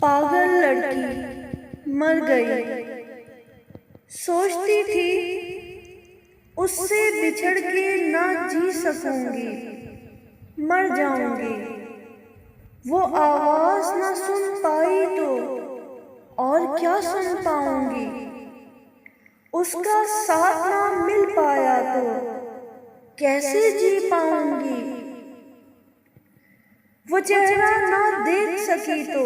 पागल लड़की मर गई। सोचती थी उससे बिछड़ के ना जी सकूंगी, मर जाऊंगी। वो आवाज ना सुन पाई तो और क्या सुन पाऊंगी। उसका साथ ना मिल पाया तो कैसे जी पाऊंगी। वो चेहरा ना देख सकी तो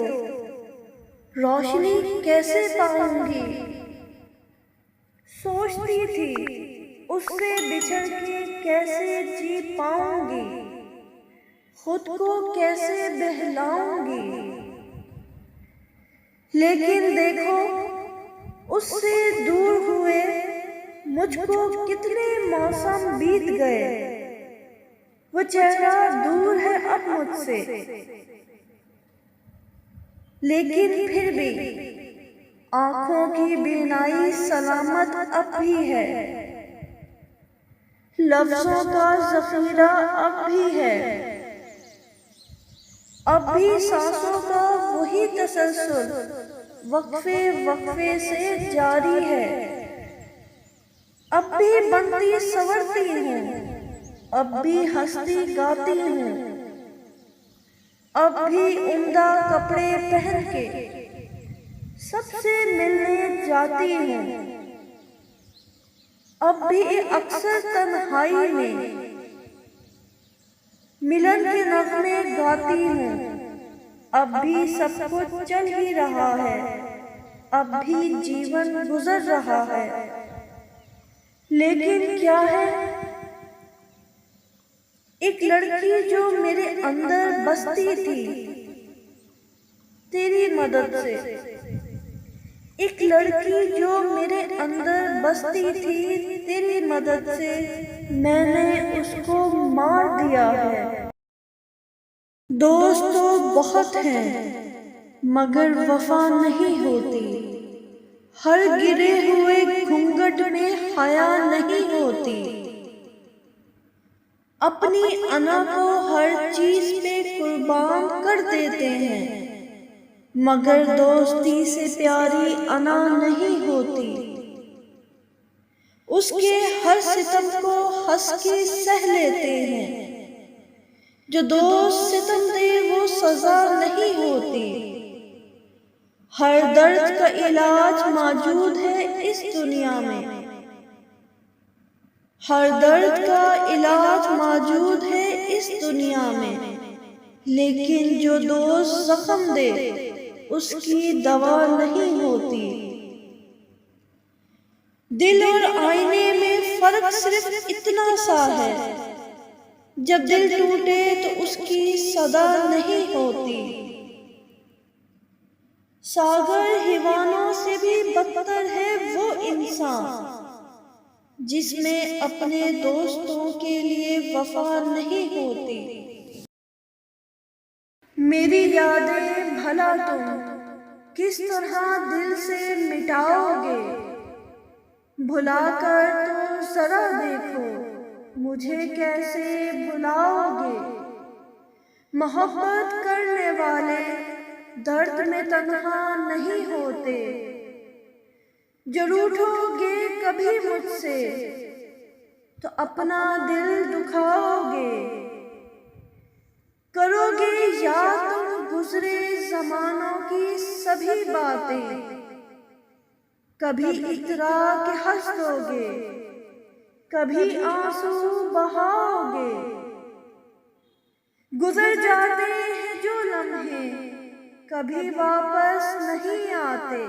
रोशनी कैसे पाऊंगी। सोचती थी उससे बिछड़ के कैसे जी पाऊंगी, खुद को कैसे बहलाऊंगी। लेकिन देखो उससे दूर हुए मुझको कितने मौसम बीत गए। वो चेहरा दूर है अब मुझसे, लेकिन फिर भी आंखों की बीनाई सलामत अब भी है। लफ्जों का जखीरा अब भी है, अब भी सांसों का वही तसलसल वक्फे वक्फे से जारी है। अब भी बनती संवरती हूँ, अब भी हंसती गाती हूँ, अब भी उम्दा कपड़े पहन के सबसे मिलने जाती हूँ। अब भी अक्सर तन्हाई में मिलन के नगमे गाती हूँ। अब भी सब कुछ चल ही रहा है, अब भी जीवन गुजर रहा है। लेकिन क्या है, एक लड़की जो मेरे अंदर बसती थी तेरी मदद से। एक लड़की जो मेरे अंदर बसती थी तेरी मदद से, मैंने उसको मार दिया है। दोस्त तो बहुत हैं मगर वफा नहीं होती। हर गिरे हुए घूंघट में हया नहीं होती। अपनी अना को हर चीज पे कुर्बान कर देते हैं, मगर दोस्ती से प्यारी अना नहीं होती। उसके हर सितम को हंस के सह लेते हैं, जो दोस्त सितम दे वो सजा नहीं होती। हर दर्द का इलाज मौजूद है इस दुनिया में, हर दर्द का इलाज मौजूद है इस दुनिया में। लेकिन जो दोस्त जख्म दे उसकी दवा नहीं होती। दिल और आईने में फर्क सिर्फ इतना सा है, जब दिल टूटे तो उसकी सदा नहीं होती। सागर हिवानों से भी बदतर है वो इंसान जिसमें अपने दोस्तों के लिए वफा नहीं होती। मेरी यादें भला तुम किस तरह दिल से मिटाओगे। भुलाकर तो जरा देखो मुझे कैसे भुलाओगे। मोहब्बत करने वाले दर्द में तन्हा नहीं होते। जो रूठोगे कभी मुझसे तो अपना दिल दुखाओगे। करोगे याद तुम गुजरे जमानों की सभी बातें, कभी इतरा के हंस दोगे, कभी आंसू बहाओगे। गुजर जाते हैं जो लम्हे कभी वापस नहीं आते,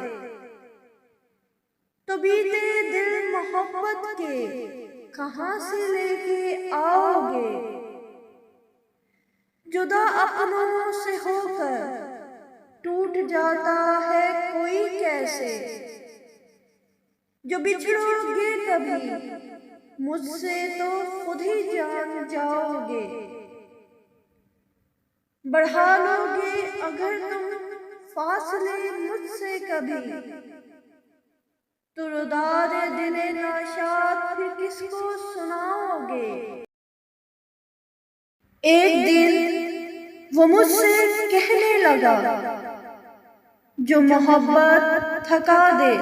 तो बीते दिल मोहब्बत के कहां से लेके आओगे। जुदा अपनों से होकर टूट जाता है कोई कैसे। जो बिछड़ोगे कभी मुझसे तो खुद ही जान जाओगे। बढ़ा लोगे अगर तुम फासले मुझसे कभी, तो रुदारे दिले नाशाद फिर किसको सुनाओगे। एक दिन वो मुझसे कहने लगा, जो मोहब्बत थका दे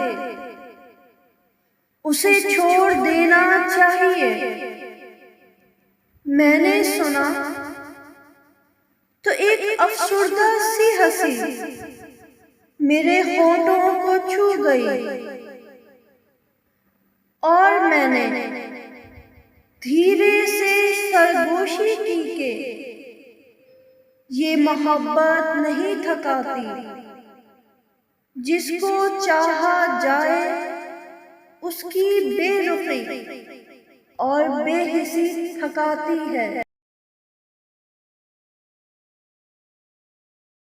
उसे छोड़ देना चाहिए। मैंने सुना तो एक अफसुर्दा सी हंसी मेरे होठों को छू गई और मैंने धीरे से सरगोशी की के ये मोहब्बत नहीं थकाती, जिसको चाहा जाए उसकी बेरुखी और बेहिसी थकाती है।